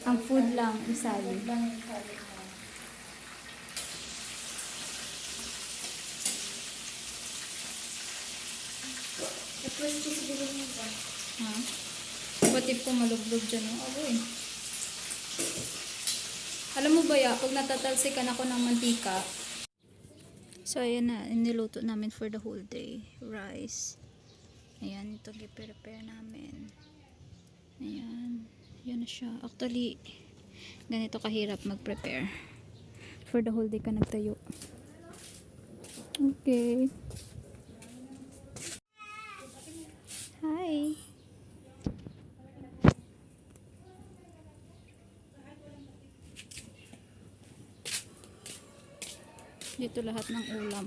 Ang food lang, isali. Food lang yung sabi mo. Tapos kasi bilhin mo ba? Ha? What if kung malublog dyan ang awoy? Alam mo ba ya, pag natatalsikan ako ng mantika, so ayan na, niluto namin for the whole day. Rice. Ayan, ito i-prepare namin. Ayan. Yan na siya. Actually, ganito kahirap mag-prepare. For the whole day ka nagtayo. Okay. Hi. Dito lahat ng ulam.